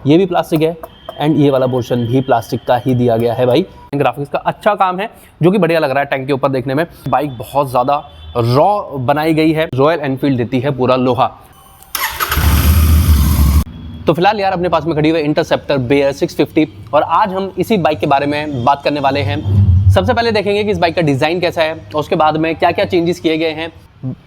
ये भी प्लास्टिक है एंड ये वाला पोर्शन भी प्लास्टिक का ही दिया गया है भाई। ग्राफिक्स का अच्छा काम है जो कि बढ़िया लग रहा है टैंक के ऊपर देखने में। बाइक बहुत ज़्यादा रॉ बनाई गई है। रॉयल एनफील्ड देती है पूरा लोहा। तो फिलहाल यार अपने पास में खड़ी हुई इंटरसेप्टर बेयर 650 और आज हम इसी बाइक के बारे में बात करने वाले हैं। सबसे पहले देखेंगे कि इस बाइक का डिज़ाइन कैसा है और उसके बाद में क्या क्या चेंजेस किए गए हैं।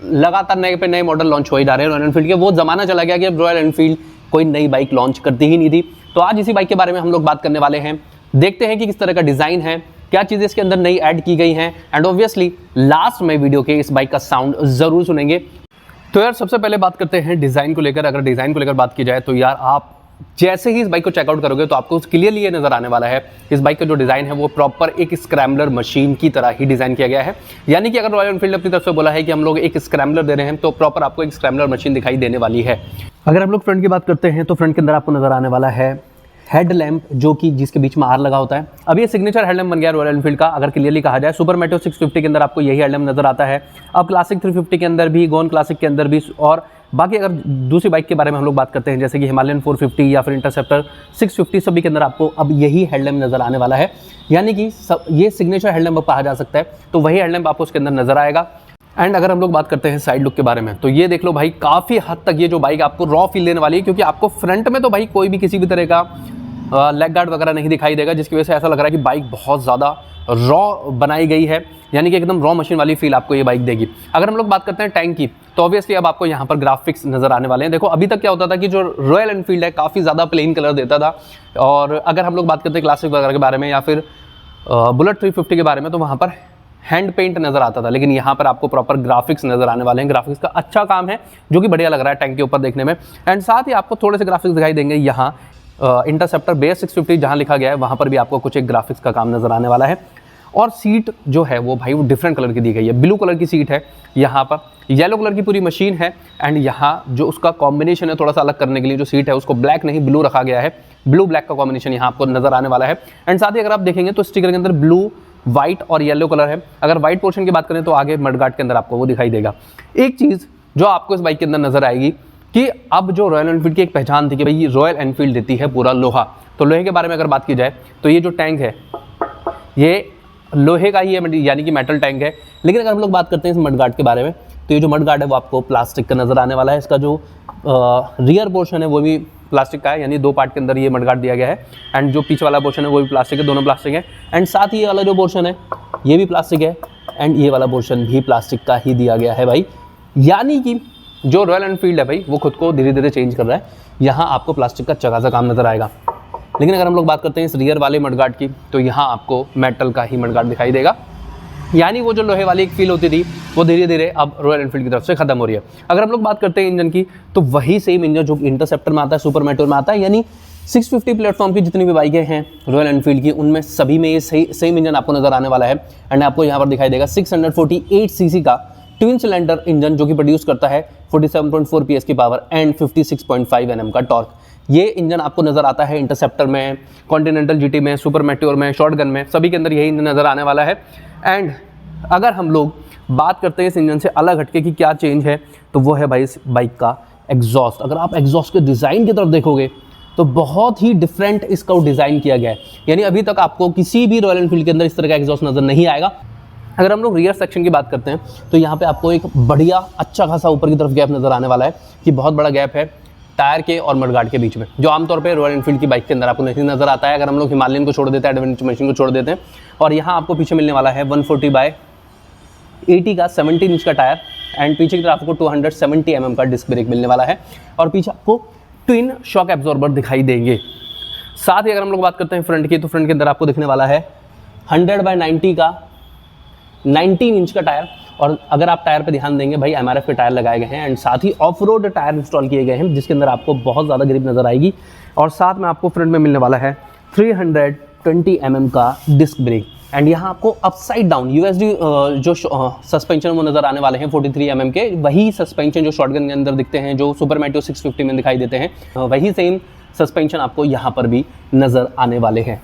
लगातार नए पे नए मॉडल लॉन्च हो ही जा रहे हैं रॉयल एनफील्ड के। वो ज़माना चला गया कि अब रॉयल एनफील्ड कोई नई बाइक लॉन्च करती ही नहीं थी। तो आज इसी बाइक के बारे में हम लोग बात करने वाले हैं। देखते हैं कि किस तरह का डिज़ाइन है, क्या चीज़ें इसके अंदर नई ऐड की गई हैं एंड ऑब्वियसली लास्ट में वीडियो के इस बाइक का साउंड ज़रूर सुनेंगे। तो यार सबसे पहले बात करते हैं डिज़ाइन को लेकर। अगर डिज़ाइन को लेकर बात की जाए तो यार आप जैसे ही इस बाइक को चेकआउट करोगे तो आपको क्लियरली ये नज़र आने वाला है इस बाइक का जो डिज़ाइन है वो प्रॉपर एक स्क्रैम्बलर मशीन की तरह ही डिज़ाइन किया गया है। यानी कि अगर रॉयल एनफील्ड अपनी तरफ से बोला है कि हम लोग एक स्क्रैम्बलर दे रहे हैं तो प्रॉपर आपको एक स्क्रैम्बलर मशीन दिखाई देने वाली है। अगर हम लोग फ्रंट की बात करते हैं तो फ्रंट के अंदर आपको नज़र आने वाला है हेडलैम्प जो कि जिसके बीच में आर लगा होता है। अब ये सिग्नेचर हेडलैम्प बन गया रॉयल एनफील्ड का। अगर क्लियरली कहा जाए सुपर मेट्रो 650 के अंदर आपको यही हेडलैम्प नज़र आता है। अब क्लासिक 350 के अंदर भी, गोन क्लासिक के अंदर भी, और बाकी अगर दूसरी बाइक के बारे में हम लोग बात करते हैं जैसे कि हिमालयन 450 या फिर इंटरसेप्टर 650 सभी के अंदर आपको अब यही हेडलैम्प नज़र आने वाला है। यानी कि ये सिग्नेचर हेडलैम्प कहा जा सकता है। तो वही हेडलैम्प आपको उसके अंदर नज़र आएगा। एंड अगर हम लोग बात करते हैं साइड लुक के बारे में तो ये देख लो भाई, काफ़ी हद तक ये जो बाइक आपको रॉ फील देने वाली है, क्योंकि आपको फ्रंट में तो भाई कोई भी किसी भी तरह का लेग गार्ड वगैरह नहीं दिखाई देगा, जिसकी वजह से ऐसा लग रहा है कि बाइक बहुत ज़्यादा रॉ बनाई गई है। यानी कि एकदम रॉ मशीन वाली फील आपको ये बाइक देगी। अगर हम लोग बात करते हैं टैंक की तो ऑब्वियसली अब आपको यहाँ पर ग्राफिक्स नज़र आने वाले हैं। देखो अभी तक क्या होता था कि जो रॉयल एनफील्ड है काफ़ी ज़्यादा प्लेन कलर देता था, और अगर हम लोग बात करते हैं क्लासिक वगैरह के बारे में या फिर बुलेट 350 के बारे में तो वहाँ पर हैंड पेंट नज़र आता था। लेकिन यहाँ पर आपको प्रॉपर ग्राफिक्स नज़र आने वाले हैं। ग्राफिक्स का अच्छा काम है जो कि बढ़िया लग रहा है टैंक के ऊपर देखने में। एंड साथ ही आपको थोड़े से ग्राफिक्स दिखाई देंगे यहाँ इंटरसेप्टर बेयर 650 जहाँ लिखा गया है वहाँ पर भी आपको कुछ एक ग्राफिक्स का काम नज़र आने वाला है। और सीट जो है वो भाई वो डिफरेंट कलर की दी गई है। ब्लू कलर की सीट है, यहाँ पर येलो कलर की पूरी मशीन है एंड यहाँ जो उसका कॉम्बिनेशन है थोड़ा सा अलग करने के लिए जो सीट है उसको ब्लैक नहीं ब्लू रखा गया है। ब्लू ब्लैक का कॉम्बिनेशन यहाँ आपको नज़र आने वाला है। एंड साथ ही अगर आप देखेंगे तो स्टिकर के अंदर ब्लू, वाइट और येलो कलर है। अगर वाइट पोर्शन की बात करें तो आगे मडगार्ड के अंदर आपको वो दिखाई देगा। एक चीज़ जो आपको इस बाइक के अंदर नज़र आएगी कि अब जो रॉयल एनफील्ड की एक पहचान थी कि भाई रॉयल एनफील्ड देती है पूरा लोहा। तो लोहे के बारे में अगर बात की जाए तो ये जो टैंक है ये लोहे का ही है, यानी कि मेटल टैंक है। लेकिन अगर हम लोग बात करते हैं इस मडगार्ड के बारे में तो ये जो मडगार्ड है वो आपको प्लास्टिक का नज़र आने वाला है। इसका जो रियर पोर्शन है वो भी प्लास्टिक का है, यानी दो पार्ट के अंदर ये मडगार्ड दिया गया है। एंड जो पीछे वाला पोर्शन है वो भी प्लास्टिक है, दोनों प्लास्टिक है। एंड साथ ही ये वाला जो पोर्शन है ये भी प्लास्टिक है एंड ये वाला पोर्शन भी प्लास्टिक का ही दिया गया है भाई। यानी कि जो रॉयल एनफील्ड है भाई वो खुद को धीरे धीरे चेंज कर रहा है। यहाँ आपको प्लास्टिक का अच्छा खासा काम नज़र आएगा। लेकिन अगर हम लोग बात करते हैं इस रियर वाले मडगार्ड की तो यहाँ आपको मेटल का ही मडगार्ड दिखाई देगा। यानी वो जो लोहे वाली एक फील होती थी वो धीरे धीरे अब रॉयल एनफील्ड की तरफ से खत्म हो रही है। अगर हम लोग बात करते हैं इंजन की तो वही सेम इंजन जो इंटरसेप्टर में आता है, सुपर मेट्रो में आता है, यानी 650 प्लेटफॉर्म की जितनी भी बाइकें हैं रॉयल एनफील्ड की उनमें सभी में ये सेम इंजन आपको नज़र आने वाला है। एंड आपको यहाँ पर दिखाई देगा 648 सीसी का ट्विन सिलेंडर इंजन जो कि प्रोड्यूस करता है 47.4 PS की पावर एंड 56.5 Nm का टॉर्क। ये इंजन आपको नज़र आता है इंटरसेप्टर में, कॉन्टिनेंटल जीटी में, सुपर मेट्योर में, शॉटगन में, सभी के अंदर यही इंजन नज़र आने वाला है। एंड अगर हम लोग बात करते हैं इस इंजन से अलग हटके कि क्या चेंज है तो वो है भाई इस बाइक का एग्जॉस्ट। अगर आप एग्जॉस्ट के डिज़ाइन की तरफ देखोगे तो बहुत ही डिफरेंट इसका डिज़ाइन किया गया है। यानी अभी तक आपको किसी भी रॉयल एनफील्ड के अंदर इस तरह का एग्जॉस्ट नज़र नहीं आएगा। अगर हम लोग रियर सेक्शन की बात करते हैं तो यहाँ पे आपको एक बढ़िया अच्छा खासा ऊपर की तरफ गैप नज़र आने वाला है कि बहुत बड़ा गैप है टायर के और मडगार्ड के बीच में, जो आमतौर पे रॉयल एनफील्ड की बाइक के अंदर आपको नहीं नज़र आता है। अगर हम लोग हिमालयन को छोड़ देते हैं, एडवेंचर मशीन को छोड़ देते हैं, और यहाँ आपको पीछे मिलने वाला है 140/80 का 17 इंच का टायर एंड पीछे की तरफ आपको 270 mm का डिस्क ब्रेक मिलने वाला है और पीछे आपको ट्विन शॉक एब्जॉर्बर दिखाई देंगे। साथ ही अगर हम लोग बात करते हैं फ्रंट की तो फ्रंट के अंदर आपको दिखने वाला है 100/90 का 19 इंच का टायर। और अगर आप टायर पे ध्यान देंगे भाई MRF के टायर लगाए गए हैं एंड साथ ही ऑफ रोड टायर इंस्टॉल किए गए हैं जिसके अंदर आपको बहुत ज़्यादा ग्रिप नज़र आएगी। और साथ में आपको फ्रंट में मिलने वाला है 320 mm का डिस्क ब्रेक एंड यहाँ आपको अपसाइड डाउन USD जो सस्पेंशन वो नज़र आने वाले हैं 43 mm के। वही सस्पेंशन जो शॉटगन के अंदर दिखते हैं, जो सुपर मेट्रो 650 में दिखाई देते हैं, वही सेम सस्पेंशन आपको यहाँ पर भी नज़र आने वाले हैं।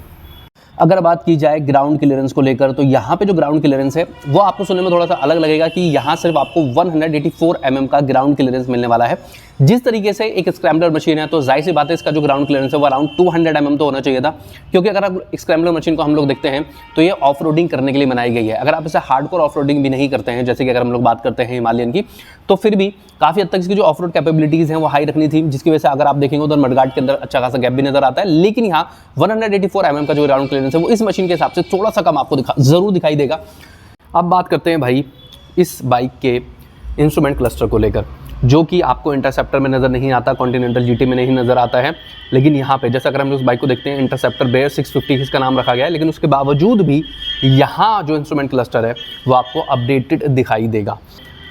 अगर बात की जाए ग्राउंड क्लियरेंस को लेकर, तो यहाँ पे जो ग्राउंड क्लियरेंस है वो आपको सुनने में थोड़ा सा अलग लगेगा कि यहाँ सिर्फ आपको 184 mm का ग्राउंड क्लियरेंस मिलने वाला है। जिस तरीके से एक स्क्रैम्बलर मशीन है तो जाहिर सी बात है इसका जो ग्राउंड क्लियरेंस है वो अराउंड 200 mm तो होना चाहिए था, क्योंकि अगर आप स्क्रैम्बलर मशीन को हम लोग देखते हैं तो ये ऑफ रोडिंग करने के लिए बनाई गई है। अगर आप इसे हार्डकोर ऑफ रोडिंग भी नहीं करते हैं, जैसे कि अगर हम लोग बात करते हैं हिमालयन की, तो फिर भी काफ़ी हद तक इसकी जो ऑफ रोड कैपेबिलिटीज़ हैं वो हाई रखनी थी, जिसकी वजह से अगर आप देखेंगे तो मडगार्ड के अंदर अच्छा खासा गैप भी नजर आता है। लेकिन यहाँ 184 mm का जो ग्राउंड क्लियरेंस है वो इस मशीन के हिसाब से थोड़ा सा कम आपको जरूर दिखाई देगा। अब बात करते हैं भाई इस बाइक के इंस्ट्रूमेंट क्लस्टर को लेकर, जो कि आपको इंटरसेप्टर में नज़र नहीं आता, कॉन्टिनेंटल जीटी में नहीं नज़र आता है। लेकिन यहाँ पे जैसे अगर हम उस बाइक को देखते हैं, इंटरसेप्टर बेयर 650 इसका नाम रखा गया है, लेकिन उसके बावजूद भी यहाँ जो इंस्ट्रूमेंट क्लस्टर है वो आपको अपडेटेड दिखाई देगा।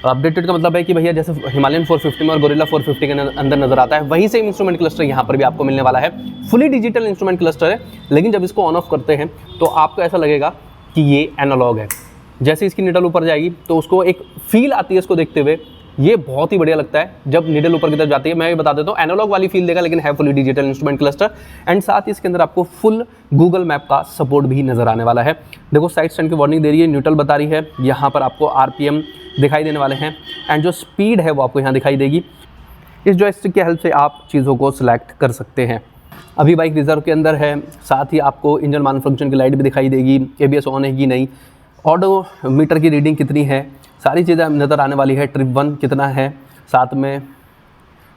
अपडेटेड का मतलब है कि भैया जैसे हिमालयन 450 में और गोरिल्ला 450 के अंदर नजर आता है, वही सेम इंस्ट्रूमेंट क्लस्टर यहाँ पर भी आपको मिलने वाला है। फुली डिजिटल इंस्ट्रूमेंट क्लस्टर है, लेकिन जब इसको ऑन ऑफ करते हैं तो आपको ऐसा लगेगा कि ये एनालॉग है। जैसे इसकी निडल ऊपर जाएगी तो उसको एक फील आती है इसको देखते हुए, ये बहुत ही बढ़िया लगता है जब निडल ऊपर की तरफ जाती है। मैं ये बता देता हूँ, एनालॉग वाली फील देगा, लेकिन है fully digital instrument cluster. And साथ ही इसके अंदर आपको फुल गूगल मैप का सपोर्ट भी नजर आने वाला है। देखो साइड स्टैंड की वार्निंग दे रही है, न्यूट्रल बता रही है, यहाँ पर आपको RPM दिखाई देने वाले हैं, एंड जो स्पीड है वो आपको यहाँ दिखाई देगी। इस जॉयस्टिक की हेल्प से आप चीज़ों को सिलेक्ट कर सकते हैं। अभी बाइक रिजर्व के अंदर है, साथ ही आपको इंजन मान फंक्शन की लाइट भी दिखाई देगी, ABS ऑन है कि नहीं, ऑडोमीटर की रीडिंग कितनी है, सारी चीज़ें नज़र आने वाली है। ट्रिप 1 कितना है, साथ में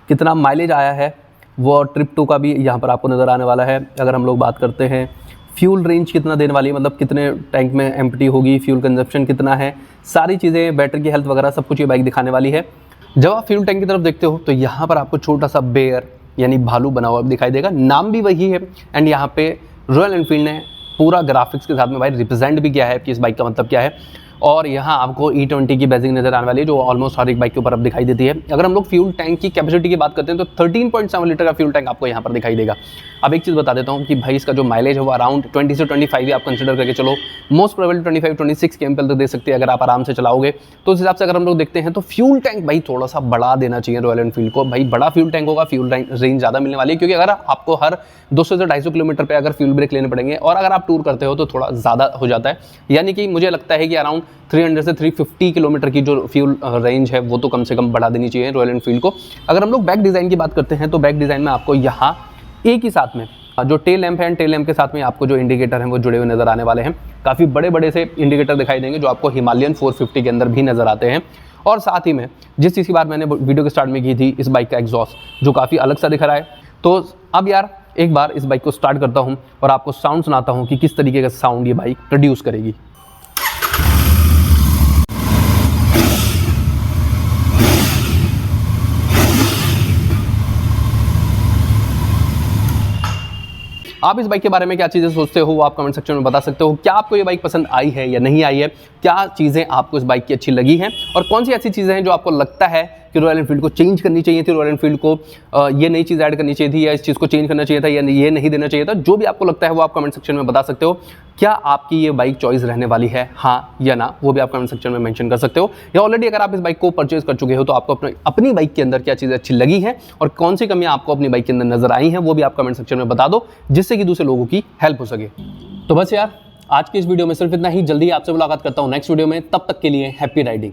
कितना माइलेज आया है, वो ट्रिप 2 का भी यहाँ पर आपको नज़र आने वाला है। अगर हम लोग बात करते हैं फ्यूल रेंज कितना देने वाली है, मतलब कितने टैंक में एम्प्टी होगी, फ्यूल कंजप्शन कितना है, सारी चीज़ें, बैटरी की हेल्थ वगैरह सब कुछ ये बाइक दिखाने वाली है। जब आप फ्यूल टैंक की तरफ देखते हो तो यहाँ पर आपको छोटा सा बेयर यानी भालू बना हुआ दिखाई देगा, नाम भी वही है। एंड यहाँ पे रॉयल एनफील्ड ने पूरा ग्राफिक्स के साथ में भाई रिप्रेजेंट भी किया है कि इस बाइक का मतलब क्या है। और यहाँ आपको E20 की बेजिंग नजर आने वाली है, जो ऑलमोस्ट हर एक बाइक के ऊपर अब दिखाई देती है। अगर हम लोग फ्यूल टैंक की कैपेसिटी की बात करते हैं तो 13.7 लीटर का फ्यूल टैंक आपको यहाँ पर दिखाई देगा। अब एक चीज़ बता देता हूँ कि भाई इसका जो माइलेज है वो अराउंड 20 से 25 ही आप कंसिडर करके चलो, मोस्ट प्रोबेबली 25-26 km तक दे सकते हैं अगर आप आराम से चलाओगे। तो उस हिसाब से अगर हम लोग देखते हैं तो फ्यूल टैंक भाई थोड़ा सा बढ़ा देना चाहिए रॉयल एनफील्ड को। भाई बड़ा फ्यूल टैंक होगा, फ्यूल रेंज ज़्यादा मिलने वाली है, क्योंकि अगर आपको हर 200 से 250 किलोमीटर पर अगर फ्यूल ब्रेक लेने पड़ेंगे और अगर आप टूर करते हो तो थोड़ा ज़्यादा हो जाता है। यानी कि मुझे लगता है कि अराउंड 300 से 350 किलोमीटर की जो फ्यूल रेंज है वो तो कम से कम बढ़ा देनी चाहिए रॉयल एनफील्ड को। अगर हम लोग बैक डिज़ाइन की बात करते हैं तो बैक डिज़ाइन में आपको यहाँ एक ही साथ में जो टेल लैंप है, टेल लैंप के साथ में आपको जो इंडिकेटर हैं वो जुड़े हुए नजर आने वाले हैं। काफ़ी बड़े बड़े से इंडिकेटर दिखाई देंगे जो आपको हिमालयन 450 के अंदर भी नजर आते हैं। और साथ ही में जिस चीज़ की बात मैंने वीडियो के स्टार्ट में की थी, इस बाइक का एग्जॉस्ट जो काफ़ी अलग सा दिख रहा है। तो अब यार एक बार इस बाइक को स्टार्ट करता हूँ और आपको साउंड सुनाता हूँ कि किस तरीके का साउंड ये बाइक प्रोड्यूस करेगी। आप इस बाइक के बारे में क्या चीज़ें सोचते हो वो आप कमेंट सेक्शन में बता सकते हो। क्या आपको ये बाइक पसंद आई है या नहीं आई है, क्या चीज़ें आपको इस बाइक की अच्छी लगी हैं, और कौन सी ऐसी चीज़ें हैं जो आपको लगता है कि रॉयल एनफील्ड को चेंज करनी चाहिए थी, रॉयल एनफील्ड को ये नई चीज़ ऐड करनी चाहिए थी, या इस चीज़ को चेंज करना चाहिए था, या ये नहीं देना चाहिए था। जो भी आपको लगता है वो आप कमेंट सेक्शन में बता सकते हो। क्या आपकी ये बाइक चॉइस रहने वाली है, हाँ या ना, वो भी आप कमेंट सेक्शन में मेंशन कर सकते हो। या ऑलरेडी अगर आप इस बाइक को परचेज कर चुके हो तो आपको अपनी बाइक के अंदर क्या चीज़ें अच्छी लगी हैं और कौन सी कमियां आपको अपनी बाइक के अंदर नजर आई हैं, वो भी आप कमेंट सेक्शन में बता दो, जिससे कि दूसरे लोगों की हेल्प हो सके। तो बस यार आज की इस वीडियो में सिर्फ इतना ही। जल्दी आपसे मुलाकात करता हूँ नेक्स्ट वीडियो में, तब तक के लिए हैप्पी राइडिंग।